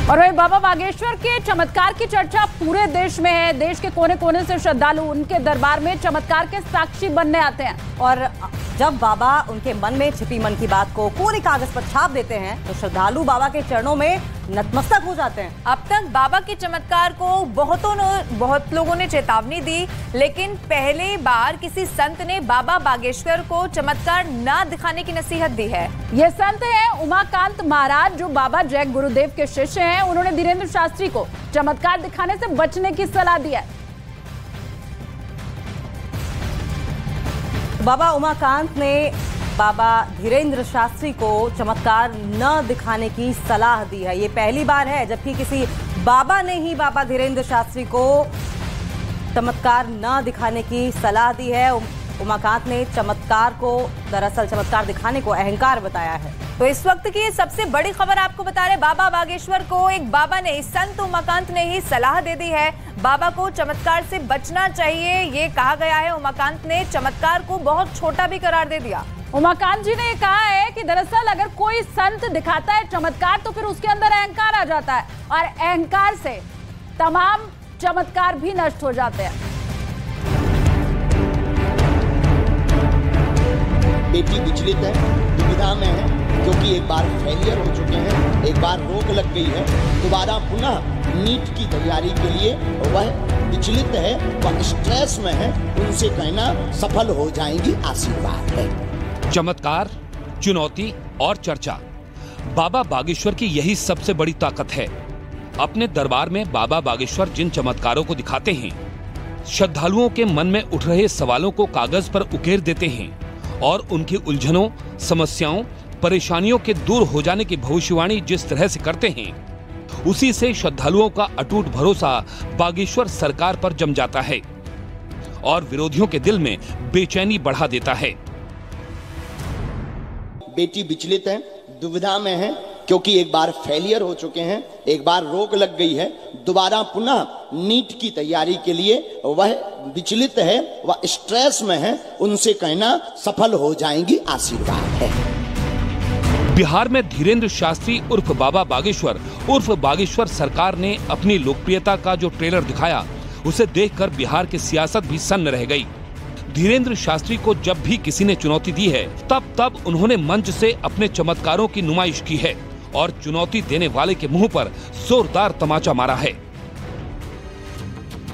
और वही बाबा बागेश्वर के चमत्कार की चर्चा पूरे देश में है। देश के कोने कोने से श्रद्धालु उनके दरबार में चमत्कार के साक्षी बनने आते हैं और जब बाबा उनके मन में छिपी मन की बात को कोरे कागज पर छाप देते हैं तो श्रद्धालु बाबा के चरणों में नतमस्तक हो जाते हैं। अब तक बाबा के चमत्कार को बहुत लोगों ने चेतावनी दी, लेकिन पहली बार किसी संत ने बाबा बागेश्वर को चमत्कार न दिखाने की नसीहत दी है। ये संत हैं उमाकांत महाराज, जो बाबा जय गुरुदेव के शिष्य हैं। उन्होंने धीरेन्द्र शास्त्री को चमत्कार दिखाने से बचने की सलाह दी है। बाबा उमाकांत ने बाबा धीरेन्द्र शास्त्री को चमत्कार न दिखाने की सलाह दी है। ये पहली बार है जबकि किसी बाबा ने ही बाबा धीरेन्द्र शास्त्री को चमत्कार न दिखाने की सलाह दी है। उमाकांत ने चमत्कार को दरअसल चमत्कार दिखाने को अहंकार बताया है। तो इस वक्त की सबसे बड़ी खबर आपको बता रहे, बाबा बागेश्वर को एक बाबा ने, संत उमाकांत ने ही सलाह दे दी है। बाबा को चमत्कार से बचना चाहिए ये कहा गया है। उमाकांत ने चमत्कार को बहुत छोटा भी करार दे दिया। उमाकांत जी ने ये कहा है कि दरअसल अगर कोई संत दिखाता है चमत्कार तो फिर उसके अंदर अहंकार आ जाता है और अहंकार से तमाम चमत्कार भी नष्ट हो जाते हैं। बेटी विचलित है, दुविधा में है, क्योंकि एक बार फेलियर हो चुके हैं, एक बार रोक लग गई है। दोबारा पुनः नीट की तैयारी के लिए वह विचलित है, वह स्ट्रेस में है। उनसे कहना सफल हो जाएंगी, आशीर्वाद है। चमत्कार, चुनौती और चर्चा, बाबा बागेश्वर की यही सबसे बड़ी ताकत है। अपने दरबार में बाबा बागेश्वर जिन चमत्कारों को दिखाते हैं, श्रद्धालुओं के मन में उठ रहे सवालों को कागज पर उकेर देते हैं और उनकी उलझनों, समस्याओं, परेशानियों के दूर हो जाने की भविष्यवाणी जिस तरह से करते हैं, उसी से श्रद्धालुओं का अटूट भरोसा बागेश्वर सरकार पर जम जाता है और विरोधियों के दिल में बेचैनी बढ़ा देता है। बेटी विचलित है, दुविधा में है, क्योंकि एक बार फेलियर हो चुके हैं, एक बार रोक लग गई है। दोबारा पुनः नीट की तैयारी के लिए वह विचलित है, वह स्ट्रेस में है। उनसे कहना सफल हो जाएंगी, आशीर्वाद है। बिहार में धीरेन्द्र शास्त्री उर्फ बाबा बागेश्वर उर्फ बागेश्वर सरकार ने अपनी लोकप्रियता का जो ट्रेलर दिखाया, उसे देखकर बिहार की सियासत भी सन्न रह गई। धीरेन्द्र शास्त्री को जब भी किसी ने चुनौती दी है, तब उन्होंने मंच से अपने चमत्कारों की नुमाइश की है और चुनौती देने वाले के मुंह पर जोरदार तमाचा मारा है।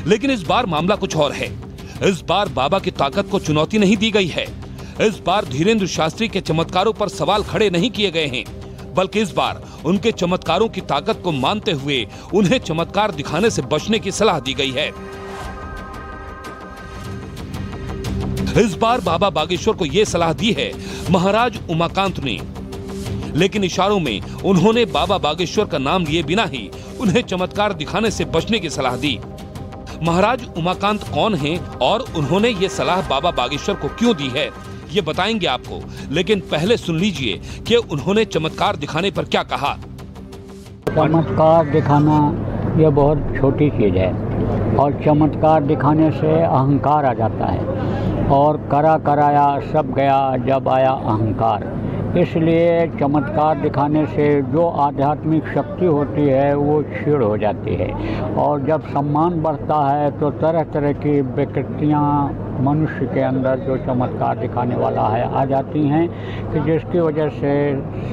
लेकिन इस बार मामला कुछ और है। इस बार बाबा की ताकत को चुनौती नहीं दी गई है। इस बार धीरेन्द्र शास्त्री के चमत्कारों पर सवाल खड़े नहीं किए गए हैं, बल्कि इस बार उनके चमत्कारों की ताकत को मानते हुए उन्हें चमत्कार दिखाने से बचने की सलाह दी गई है। इस बार बाबा बागेश्वर को यह सलाह दी है महाराज उमाकांत ने, लेकिन इशारों में उन्होंने बाबा बागेश्वर का नाम लिए बिना ही उन्हें चमत्कार दिखाने से बचने की सलाह दी। महाराज उमाकांत कौन हैं और उन्होंने ये सलाह बाबा बागेश्वर को क्यों दी है, ये बताएंगे आपको। लेकिन पहले सुन लीजिए कि उन्होंने चमत्कार दिखाने पर क्या कहा। चमत्कार दिखाना ये बहुत छोटी चीज है और चमत्कार दिखाने से अहंकार आ जाता है और कराया सब गया जब आया अहंकार। इसलिए चमत्कार दिखाने से जो आध्यात्मिक शक्ति होती है वो क्षीण हो जाती है और जब सम्मान बढ़ता है तो तरह तरह की विकृतियाँ मनुष्य के अंदर जो चमत्कार दिखाने वाला है आ जाती हैं कि जिसकी वजह से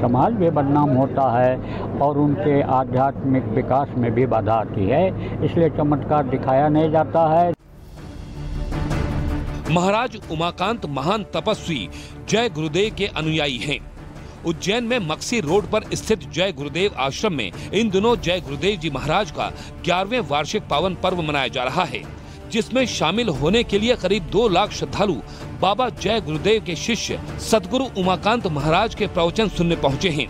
समाज भी बदनाम होता है और उनके आध्यात्मिक विकास में भी बाधा आती है। इसलिए चमत्कार दिखाया नहीं जाता है। महाराज उमाकांत महान तपस्वी जय गुरुदेव के अनुयायी हैं। उज्जैन में मक्सी रोड पर स्थित जय गुरुदेव आश्रम में इन दिनों जय गुरुदेव जी महाराज का 11वें वार्षिक पावन पर्व मनाया जा रहा है, जिसमें शामिल होने के लिए करीब 2 लाख श्रद्धालु बाबा जय गुरुदेव के शिष्य सदगुरु उमाकांत महाराज के प्रवचन सुनने पहुंचे हैं।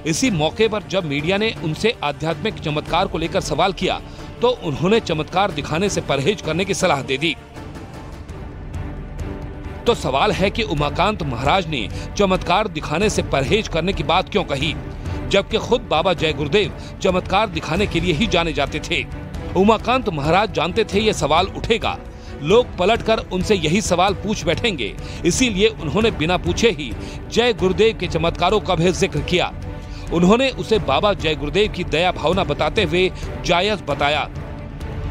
इसी मौके पर जब मीडिया ने उनसे आध्यात्मिक चमत्कार को लेकर सवाल किया तो उन्होंने चमत्कार दिखाने से परहेज करने की सलाह दे दी। तो सवाल है कि उमाकांत महाराज ने चमत्कार दिखाने से परहेज करने की बात क्यों कही, जबकि खुद बाबा जय गुरुदेव चमत्कार दिखाने के लिए ही जाने जाते थे। उमाकांत महाराज जानते थे ये सवाल उठेगा, लोग पलटकर उनसे यही सवाल पूछ बैठेंगे, इसीलिए उन्होंने बिना पूछे ही जय गुरुदेव के चमत्कारों का भी जिक्र किया। उन्होंने उसे बाबा जय गुरुदेव की दया भावना बताते हुए जायज बताया।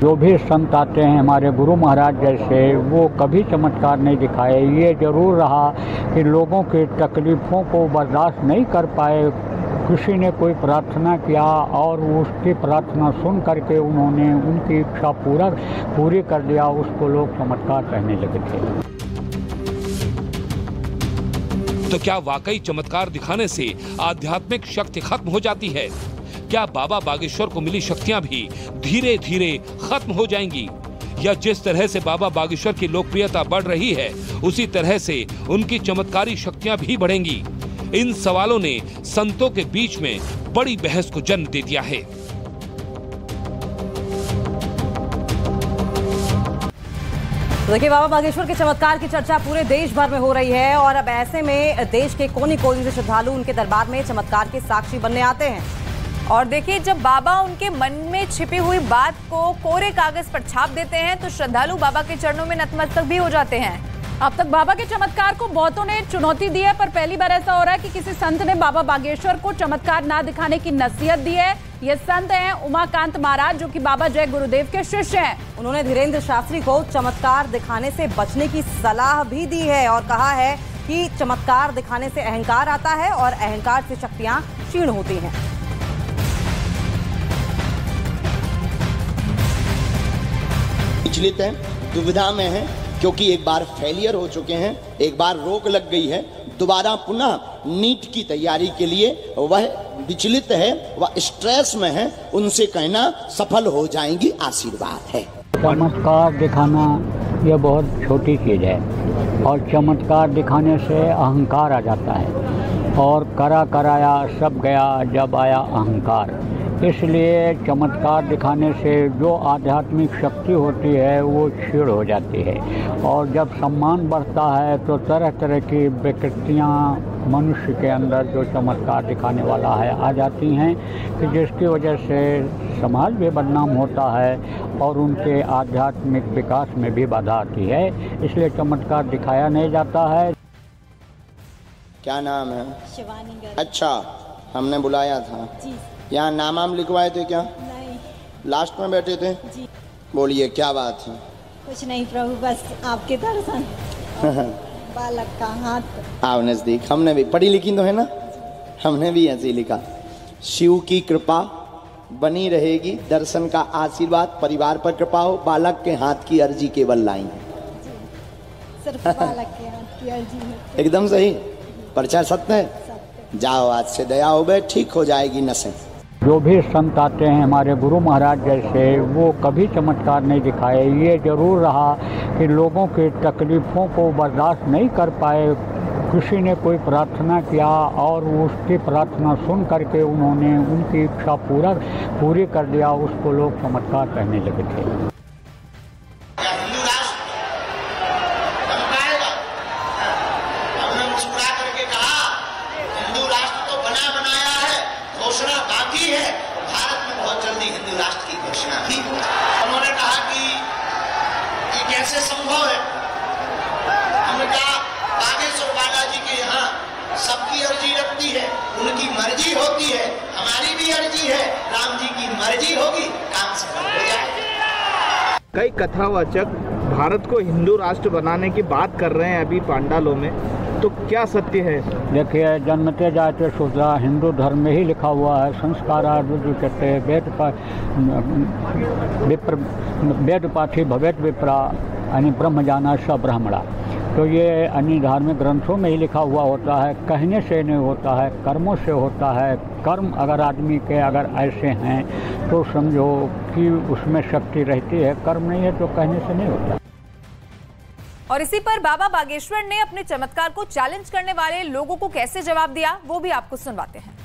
जो भी संत आते हैं हमारे गुरु महाराज जैसे, वो कभी चमत्कार नहीं दिखाए। ये जरूर रहा कि लोगों की तकलीफ़ों को बर्दाश्त नहीं कर पाए, किसी ने कोई प्रार्थना किया और उसकी प्रार्थना सुन करके उन्होंने उनकी इच्छा पूरी कर दिया, उसको लोग चमत्कार कहने लगे थे। तो क्या वाकई चमत्कार दिखाने से आध्यात्मिक शक्ति खत्म हो जाती है? क्या बाबा बागेश्वर को मिली शक्तियां भी धीरे धीरे खत्म हो जाएंगी? या जिस तरह से बाबा बागेश्वर की लोकप्रियता बढ़ रही है, उसी तरह से उनकी चमत्कारी शक्तियां भी बढ़ेंगी? इन सवालों ने संतों के बीच में बड़ी बहस को जन्म दे दिया है। देखिए, बाबा बागेश्वर के चमत्कार की चर्चा पूरे देश भर में हो रही है और अब ऐसे में देश के कोने कोने से श्रद्धालु उनके दरबार में चमत्कार के साक्षी बनने आते हैं। और देखिए, जब बाबा उनके मन में छिपी हुई बात को कोरे कागज पर छाप देते हैं तो श्रद्धालु बाबा के चरणों में नतमस्तक भी हो जाते हैं। अब तक बाबा के चमत्कार को बहुतों ने चुनौती दी है, पर पहली बार ऐसा हो रहा है कि किसी संत ने बाबा बागेश्वर को चमत्कार ना दिखाने की नसीहत दी है। ये संत हैं उमाकांत महाराज, जो कि बाबा जय गुरुदेव के शिष्य हैं। उन्होंने धीरेन्द्र शास्त्री को चमत्कार दिखाने से बचने की सलाह भी दी है और कहा है कि चमत्कार दिखाने से अहंकार आता है और अहंकार से शक्तियां क्षीण होती हैं। विचलित हैं, दुविधा में हैं, क्योंकि एक बार फेलियर हो चुके हैं, एक बार रोक लग गई है, दोबारा पुनः नीट की तैयारी के लिए वह विचलित है, वह स्ट्रेस में है। उनसे कहना सफल हो जाएंगी, आशीर्वाद है। चमत्कार दिखाना यह बहुत छोटी चीज़ है और चमत्कार दिखाने से अहंकार आ जाता है और कराया सब गया जब आया अहंकार। इसलिए चमत्कार दिखाने से जो आध्यात्मिक शक्ति होती है वो क्षीण हो जाती है और जब सम्मान बढ़ता है तो तरह तरह की विकृतियाँ मनुष्य के अंदर जो चमत्कार दिखाने वाला है आ जाती हैं कि जिसकी वजह से समाज भी बदनाम होता है और उनके आध्यात्मिक विकास में भी बाधा आती है। इसलिए चमत्कार दिखाया नहीं जाता है। क्या नाम है? शिवानी। अच्छा, हमने बुलाया था जी। यहाँ नाम लिखवाए थे क्या? नहीं। लास्ट में बैठे थे जी। बोलिए क्या बात है? कुछ नहीं प्रभु, बस आपके दर्शन बालक का हाथ। आओ नजदीक। हमने भी पढ़ी लिखी तो है ना, हमने भी ऐसे लिखा। शिव की कृपा बनी रहेगी, दर्शन का आशीर्वाद, परिवार पर कृपा हो, बालक के हाथ की अर्जी केवल लाई। सिर्फ बालक के हाथ की अर्जी है। एकदम सही, प्रचार सत्य है। जाओ, आज से दया हो गए, ठीक हो जाएगी नसें। जो भी संत आते हैं हमारे गुरु महाराज जैसे, वो कभी चमत्कार नहीं दिखाए। ये जरूर रहा कि लोगों की तकलीफ़ों को बर्दाश्त नहीं कर पाए, किसी ने कोई प्रार्थना किया और उसकी प्रार्थना सुन करके उन्होंने उनकी इच्छा पूरी कर दिया, उसको लोग चमत्कार कहने लगे थे। उन्होंने कहा कि ये कैसे संभव है? हमने कहा बागेश्वर बालाजी के यहाँ सबकी अर्जी लगती है, उनकी मर्जी होती है, हमारी भी अर्जी है, राम जी की मर्जी होगी, काम सफल हो जाएगा। कई कथावाचक भारत को हिंदू राष्ट्र बनाने की बात कर रहे हैं अभी पांडालों में, तो क्या सत्य है? देखिए, जन्मते जाते शुद्धा हिंदू धर्म में ही लिखा हुआ है, संस्कारा कहते वेद पाठी भवेत विप्रा यानी ब्रह्म जाना स ब्राह्मणा। तो ये अन्य धार्मिक ग्रंथों में ही लिखा हुआ होता है, कहने से नहीं होता है, कर्मों से होता है। कर्म अगर आदमी के अगर ऐसे हैं तो समझो कि उसमें शक्ति रहती है, कर्म नहीं है तो कहने से नहीं होता। और इसी पर बाबा बागेश्वर ने अपने चमत्कार को चैलेंज करने वाले लोगों को कैसे जवाब दिया, वो भी आपको सुनवाते हैं।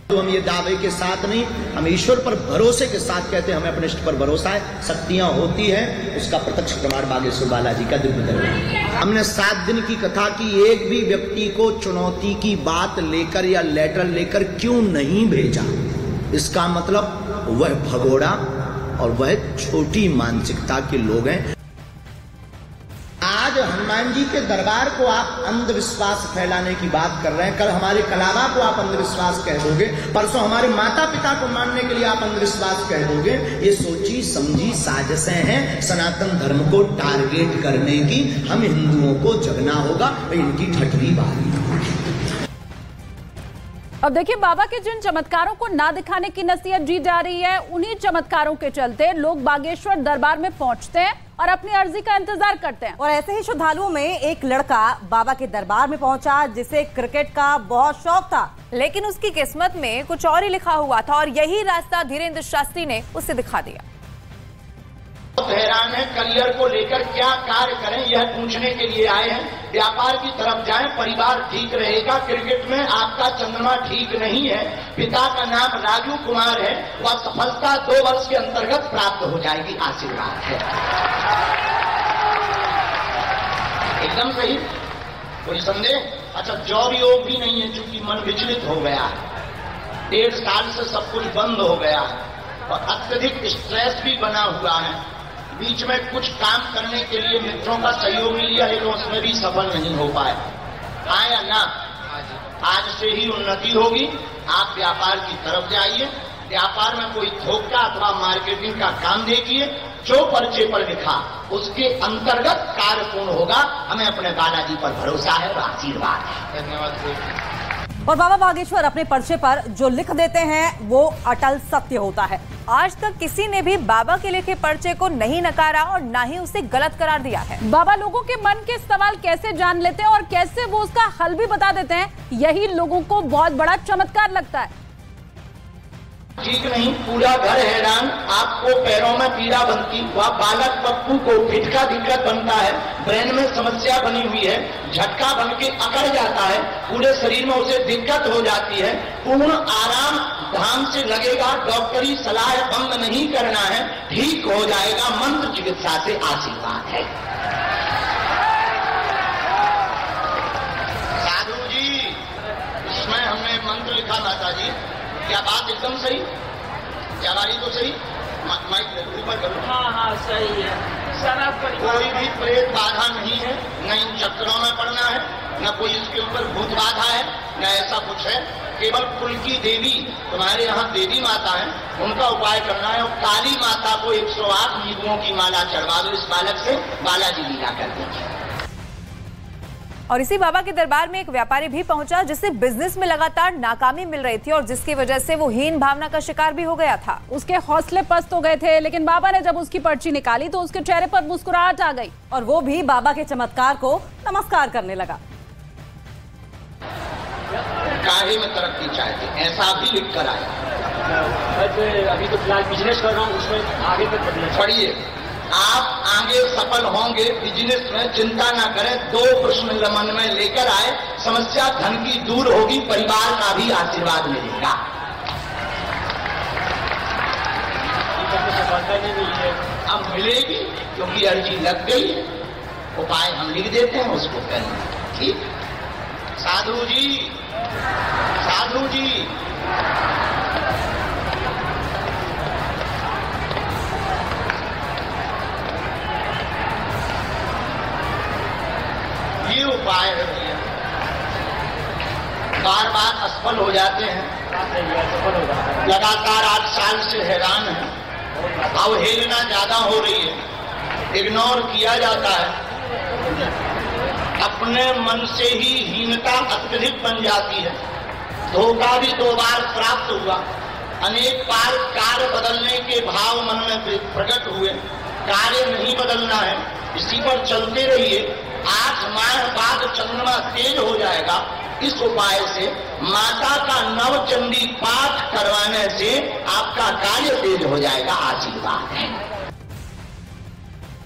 तो हम ये दावे के साथ नहीं, हम ईश्वर पर भरोसे के साथ कहते हैं, हमें अपने इष्ट पर भरोसा है, शक्तियां होती है, उसका प्रत्यक्ष प्रमाण बागेश्वर बालाजी का दिव्य दरबार। हमने 7 दिन की कथा की, एक भी व्यक्ति को चुनौती की बात लेकर या लेटर लेकर क्यों नहीं भेजा? इसका मतलब वह भगोड़ा और वह छोटी मानसिकता के लोग हैं। आज हनुमान जी के दरबार को आप अंधविश्वास फैलाने की बात कर रहे हैं, कल हमारे कलावा को आप अंधविश्वास कह दोगे, परसों हमारे माता पिता को मानने के लिए आप अंधविश्वास कह दोगे। ये सोची समझी साजिशें हैं सनातन धर्म को टारगेट करने की। हम हिंदुओं को जगना होगा, इनकी ठठरी बारी। अब देखिए, बाबा के जिन चमत्कारों को ना दिखाने की नसीहत दी जा रही है, उन्हीं चमत्कारों के चलते लोग बागेश्वर दरबार में पहुंचते हैं और अपनी अर्जी का इंतजार करते हैं। और ऐसे ही श्रद्धालुओं में एक लड़का बाबा के दरबार में पहुंचा जिसे क्रिकेट का बहुत शौक था, लेकिन उसकी किस्मत में कुछ और ही लिखा हुआ था और यही रास्ता धीरेन्द्र शास्त्री ने उसे दिखा दिया। बहुत हैरान है, करियर को लेकर क्या कार्य करें यह पूछने के लिए आए हैं। व्यापार की तरफ जाएं, परिवार ठीक रहेगा। क्रिकेट में आपका चंद्रमा ठीक नहीं है। पिता का नाम राजू कुमार है, वह सफलता 2 वर्ष के अंतर्गत प्राप्त हो जाएगी, आशीर्वाद है। एकदम सही, कोई संदेह? अच्छा, जॉब योग भी नहीं है, चूंकि मन विचलित हो गया है, 1.5 साल से सब कुछ बंद हो गया है और अत्यधिक स्ट्रेस भी बना हुआ है। बीच में कुछ काम करने के लिए मित्रों का सहयोग लिया, लेकिन उसमें भी सफल नहीं हो पाए। आया ना, आज से ही उन्नति होगी। आप व्यापार की तरफ जाइए, व्यापार में कोई थोक का अथवा मार्केटिंग का काम देखिए, जो पर्चे पर लिखा उसके अंतर्गत कार्य पूर्ण होगा। हमें अपने बालाजी पर भरोसा है और आशीर्वाद है। धन्यवाद। और बाबा बागेश्वर अपने पर्चे पर जो लिख देते हैं वो अटल सत्य होता है। आज तक किसी ने भी बाबा के लिखे पर्चे को नहीं नकारा और ना ही उसे गलत करार दिया है। बाबा लोगों के मन के सवाल कैसे जान लेते हैं और कैसे वो उसका हल भी बता देते हैं, यही लोगों को बहुत बड़ा चमत्कार लगता है। ठीक नहीं, पूरा घर हैरान, आपको पैरों में पीड़ा बनती, वह बालक पप्पू को फिटका दिक्कत बनता है, ब्रेन में समस्या बनी हुई है, झटका बन के अकड़ जाता है, पूरे शरीर में उसे दिक्कत हो जाती है। पूर्ण आराम धाम से लगेगा, डॉक्टरी सलाह भंग नहीं करना है, ठीक हो जाएगा, मंत्र चिकित्सा से आशीर्वाद है। साधु जी, इसमें हमने मंत्र लिखा माता जी, क्या बात एकदम सही? क्या बारी तो सही? माइक ऊपर करो। हाँ सही है। सारा कोई भी प्रेत बाधा नहीं है, न इन चक्रों में पड़ना है, न कोई इसके ऊपर भूत बाधा है, न ऐसा कुछ है। केवल कुल की देवी, तुम्हारे यहाँ देवी माता है, उनका उपाय करना है। और काली माता को 108 नींबुओं की माला चढ़वा दो, इस बालक से बालाजी लीला कर दीजिए। और इसी बाबा के दरबार में एक व्यापारी भी पहुंचा जिसे बिजनेस में लगातार नाकामी मिल रही थी और जिसकी वजह से वो हीन भावना का शिकार भी हो गया था। उसके हौसले पस्त हो गए थे, लेकिन बाबा ने जब उसकी पर्ची निकाली तो उसके चेहरे पर मुस्कुराहट आ गई और वो भी बाबा के चमत्कार को नमस्कार करने लगा। काहे में तरक्की चाहते, ऐसा भी लिख कर आया। अभी तो फिलहाल बिजनेस कर रहा हूँ, उसमें आगे तक पढ़िए, आप आगे सफल होंगे बिजनेस में, चिंता ना करें। 2 प्रश्न मन में लेकर आए, समस्या धन की दूर होगी, परिवार का भी आशीर्वाद मिलेगा। अब मिलेगी क्योंकि अर्जी लग गई है, उपाय हम लिख देते हैं, उसको करना। ठीक, साधु जी, साधु जी, ये उपाय है भैया। बार बार असफल हो जाते हैं, लगातार 8 साल से हैरान है, अवहेलना ज्यादा हो रही है, इग्नोर किया जाता है, अपने मन से ही हीनता अत्यधिक बन जाती है। धोखा भी 2 बार प्राप्त हुआ, अनेक बार कार्य बदलने के भाव मन में प्रकट हुए, कार्य नहीं बदलना है, इसी पर चलते रहिए। 8 माह बाद चंद्रमा तेज हो जाएगा। इस उपाय से माता का नवचंडी पाठ करवाने से आपका कार्य तेज हो जाएगा, आशीर्वाद है।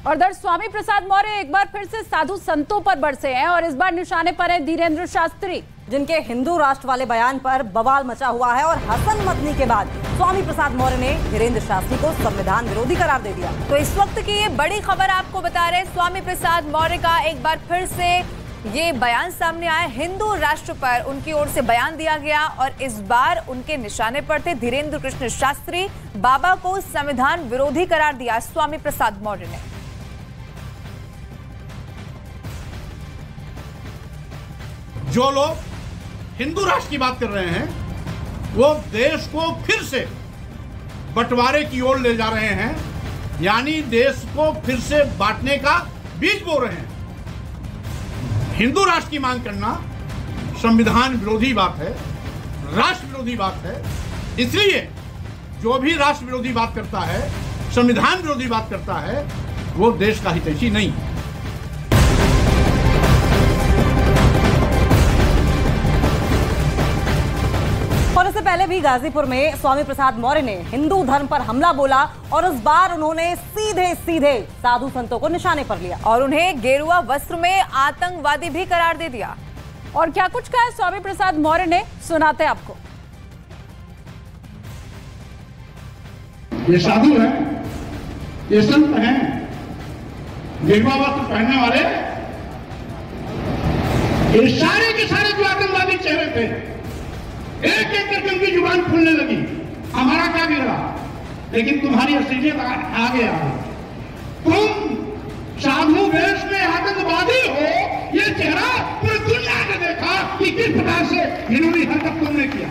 और दर्शक, स्वामी प्रसाद मौर्य एक बार फिर से साधु संतों पर बरसे हैं और इस बार निशाने पर है धीरेन्द्र शास्त्री, जिनके हिंदू राष्ट्र वाले बयान पर बवाल मचा हुआ है। और हसन मदनी के बाद स्वामी प्रसाद मौर्य ने धीरेन्द्र शास्त्री को संविधान विरोधी करार दे दिया। तो इस वक्त की ये बड़ी खबर आपको बता रहे, स्वामी प्रसाद मौर्य का एक बार फिर से ये बयान सामने आया। हिंदू राष्ट्र पर उनकी ओर से बयान दिया गया और इस बार उनके निशाने पर थे धीरेन्द्र कृष्ण शास्त्री। बाबा को संविधान विरोधी करार दिया स्वामी प्रसाद मौर्य ने। जो लोग हिंदू राष्ट्र की बात कर रहे हैं वो देश को फिर से बंटवारे की ओर ले जा रहे हैं, यानी देश को फिर से बांटने का बीज बो रहे हैं। हिंदू राष्ट्र की मांग करना संविधान विरोधी बात है, राष्ट्र विरोधी बात है। इसलिए जो भी राष्ट्र विरोधी बात करता है, संविधान विरोधी बात करता है, वो देश का हितैषी नहीं है। और इससे पहले भी गाजीपुर में स्वामी प्रसाद मौर्य ने हिंदू धर्म पर हमला बोला और इस बार उन्होंने सीधे सीधे साधु संतों को निशाने पर लिया और उन्हें गेरुआ वस्त्र में आतंकवादी भी करार दे दिया। और क्या कुछ कहा स्वामी प्रसाद मौर्य ने, सुनाते आपको। ये साधु हैं, ये संत हैं, गेरुआ वस्त्र पहनने वाले, ये सारे के सारे जो आतंकवादी चेहरे थे, एक एक करके उनकी जुबान खुलने लगी। हमारा क्या बिगड़ा, लेकिन तुम्हारी असलियत आगे आ गई। तुम साधु वेश में आतंकवादी हो, ये चेहरा पूरी दुनिया ने देखा कि किस प्रकार से इन्होंने हरकत तुमने किया।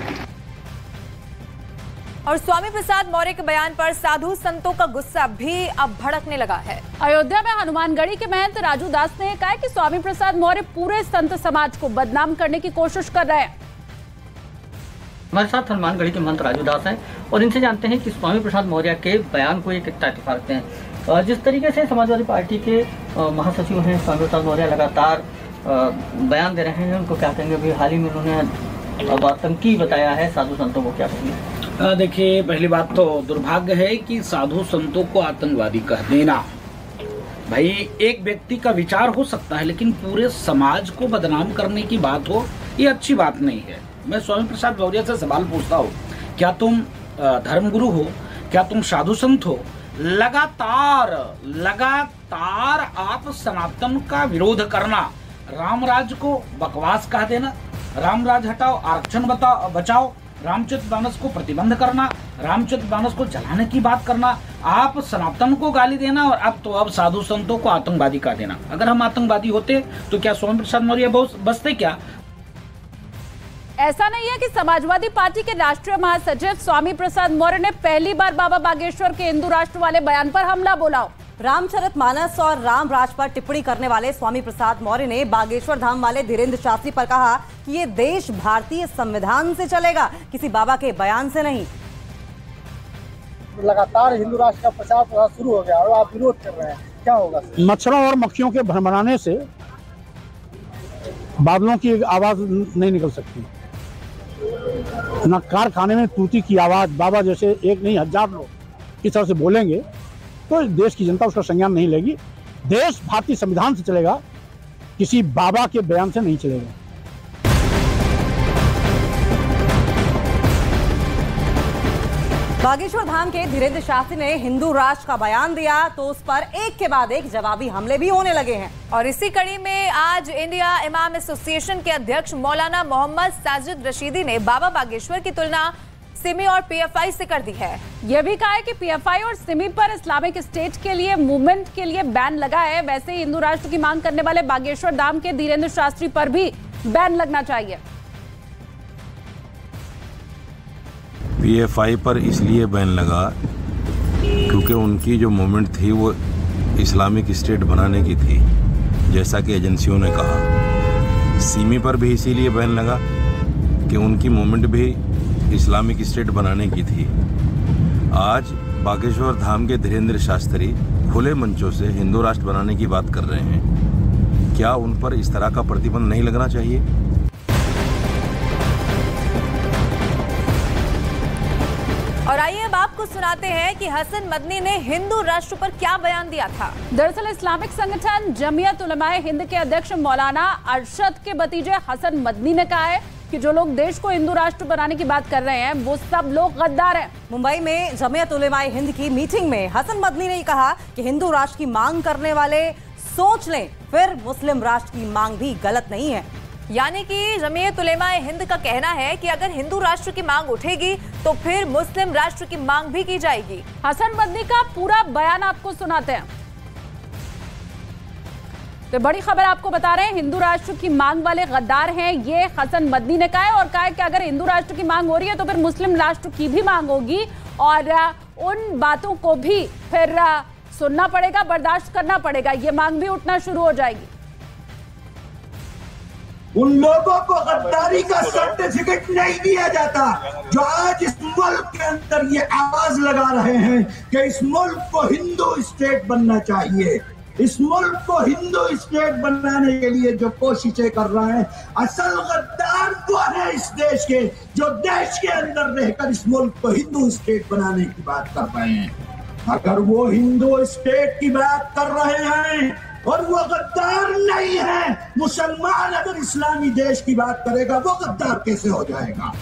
और स्वामी प्रसाद मौर्य के बयान पर साधु संतों का गुस्सा भी अब भड़कने लगा है। अयोध्या में हनुमानगढ़ी के महंत राजू दास ने कहा कि स्वामी प्रसाद मौर्य पूरे संत समाज को बदनाम करने की कोशिश कर रहे हैं। हमारे साथ हनुमानगढ़ी के महंत राजू दास हैं और इनसे जानते हैं कि स्वामी प्रसाद मौर्य के बयान को ये कितना इत्तेफाक रखते हैं। जिस तरीके से समाजवादी पार्टी के महासचिव हैं स्वामी प्रसाद मौर्य लगातार बयान दे रहे हैं, उनको क्या कहेंगे? अभी हाल ही में उन्होंने आतंकी बताया है, साधु संतों को क्या कहेंगे? देखिए, पहली बात तो दुर्भाग्य है कि साधु संतों को आतंकवादी कह देना। भाई, एक व्यक्ति का विचार हो सकता है, लेकिन पूरे समाज को बदनाम करने की बात हो, ये अच्छी बात नहीं है। मैं स्वामी प्रसाद मौर्य से सवाल पूछता हूँ, क्या तुम धर्मगुरु हो, क्या तुम साधु संत हो? लगातार आप सनातन का विरोध करना, राम राज को बकवास कह देना, राम राज हटाओ, आरक्षण बचाओ, रामचरितमानस को प्रतिबंध करना, रामचरितमानस को जलाने की बात करना, आप सनातन को गाली देना और अब साधु संतों को आतंकवादी कह देना। अगर हम आतंकवादी होते तो क्या स्वामी प्रसाद मौर्य बसते क्या? ऐसा नहीं है कि समाजवादी पार्टी के राष्ट्रीय महासचिव स्वामी प्रसाद मौर्य ने पहली बार बाबा बागेश्वर के हिंदू राष्ट्र वाले बयान पर हमला बोला। रामचरितमानस और राम राज पर टिप्पणी करने वाले स्वामी प्रसाद मौर्य ने बागेश्वर धाम वाले धीरेन्द्र शास्त्री पर कहा कि ये देश भारतीय संविधान से चलेगा, किसी बाबा के बयान से नहीं। लगातार हिंदू राष्ट्र का प्रचार शुरू हो गया और आप विरोध कर रहे हैं, क्या होगा? मच्छरों और मक्खियों के भरमराने से बादलों की आवाज नहीं निकल सकती, न कारखाने में तूती की आवाज। बाबा जैसे एक नहीं 1000 लोग इस तरह से बोलेंगे तो देश की जनता उसका संज्ञान नहीं लेगी। देश भारतीय संविधान से चलेगा, किसी बाबा के बयान से नहीं चलेगा। बागेश्वर धाम के धीरेन्द्र शास्त्री ने हिंदू राष्ट्र का बयान दिया तो उस पर एक के बाद एक जवाबी हमले भी होने लगे हैं। और इसी कड़ी में आज इंडिया इमाम एसोसिएशन के अध्यक्ष मौलाना मोहम्मद साजिद रशीदी ने बाबा बागेश्वर की तुलना सिमी और पीएफआई से कर दी है। यह भी कहा है कि पीएफआई और सिमी पर इस्लामिक स्टेट के लिए मूवमेंट के लिए बैन लगा है, वैसे ही हिंदू राष्ट्र की मांग करने वाले बागेश्वर धाम के धीरेन्द्र शास्त्री पर भी बैन लगना चाहिए। पीएफआई पर इसलिए बैन लगा क्योंकि उनकी जो मूवमेंट थी वो इस्लामिक स्टेट बनाने की थी, जैसा कि एजेंसियों ने कहा। सिमी पर भी इसीलिए बैन लगा कि उनकी मूवमेंट भी इस्लामिक स्टेट बनाने की थी। आज बागेश्वर धाम के धीरेन्द्र शास्त्री खुले मंचों से हिंदू राष्ट्र बनाने की बात कर रहे हैं, क्या उन पर इस तरह का प्रतिबंध नहीं लगना चाहिए? और आइए अब आपको सुनाते हैं कि हसन मदनी ने हिंदू राष्ट्र पर क्या बयान दिया था। दरअसल इस्लामिक संगठन जमीयत उलमाए हिंद के अध्यक्ष मौलाना अरशद के भतीजे हसन मदनी ने कहा है कि जो लोग देश को हिंदू राष्ट्र बनाने की बात कर रहे हैं वो सब लोग गद्दार हैं। मुंबई में जमीयत उलमाए हिंद की मीटिंग में हसन मदनी ने कहा कि हिंदू राष्ट्र की मांग करने वाले सोच लें, फिर मुस्लिम राष्ट्र की मांग भी गलत नहीं है। यानी कि जमीयत उलेमाए हिंद का कहना है कि अगर हिंदू राष्ट्र की मांग उठेगी तो फिर मुस्लिम राष्ट्र की मांग भी की जाएगी। हसन मदनी का पूरा बयान आपको सुनाते हैं। तो बड़ी खबर आपको बता रहे हैं, हिंदू राष्ट्र की मांग वाले गद्दार हैं ये हसन मदनी ने कहा है, और कहा है कि अगर हिंदू राष्ट्र की मांग हो रही है तो फिर मुस्लिम राष्ट्र की भी मांग होगी, और उन बातों को भी फिर सुनना पड़ेगा, बर्दाश्त करना पड़ेगा, ये मांग भी उठना शुरू हो जाएगी। उन लोगों को गद्दारी का सर्टिफिकेट नहीं दिया जाता जो आज इस मुल्क के अंदर ये आवाज लगा रहे हैं कि इस मुल्क को हिंदू स्टेट बनना चाहिए। इस मुल्क को हिंदू स्टेट बनाने के लिए जो कोशिशें कर रहे हैं, असल गद्दार वो है इस देश के, जो देश के अंदर रहकर इस मुल्क को हिंदू स्टेट बनाने की बात कर रहे हैं। अगर वो हिंदू स्टेट की बात कर रहे हैं और वो गद्दार नहीं है, मुसलमान अगर इस्लामी देश की बात करेगा वो गद्दार कैसे हो जाएगा?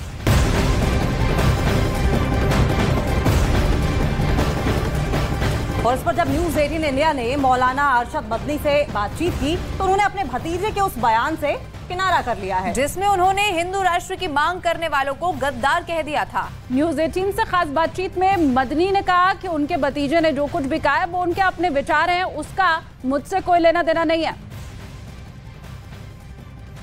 और इस पर जब न्यूज 18 इंडिया ने मौलाना अरशद मदनी से बातचीत की तो उन्होंने अपने भतीजे के उस बयान से किनारा कर लिया है जिसमें उन्होंने हिंदू राष्ट्र की मांग करने वालों को गद्दार कह दिया था। न्यूज 18 से खास बातचीत में मदनी ने कहा कि उनके भतीजे ने जो कुछ भी कहा है वो उनके अपने विचार हैं, उसका मुझसे कोई लेना देना नहीं है।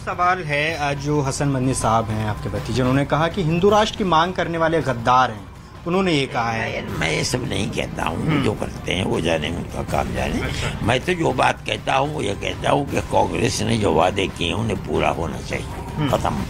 सवाल है, जो हसन मदनी साहब हैं आपके भतीजे, उन्होंने कहा कि हिंदू राष्ट्र की मांग करने वाले गद्दार हैं, उन्होंने ये कहा है। मैं ये सब नहीं कहता हूँ, जो करते हैं वो जाने, उनका काम जाने। मैं तो जो बात कहता हूँ वो ये कहता हूँ कि कांग्रेस ने जो वादे किए उन्हें पूरा होना चाहिए, खत्म।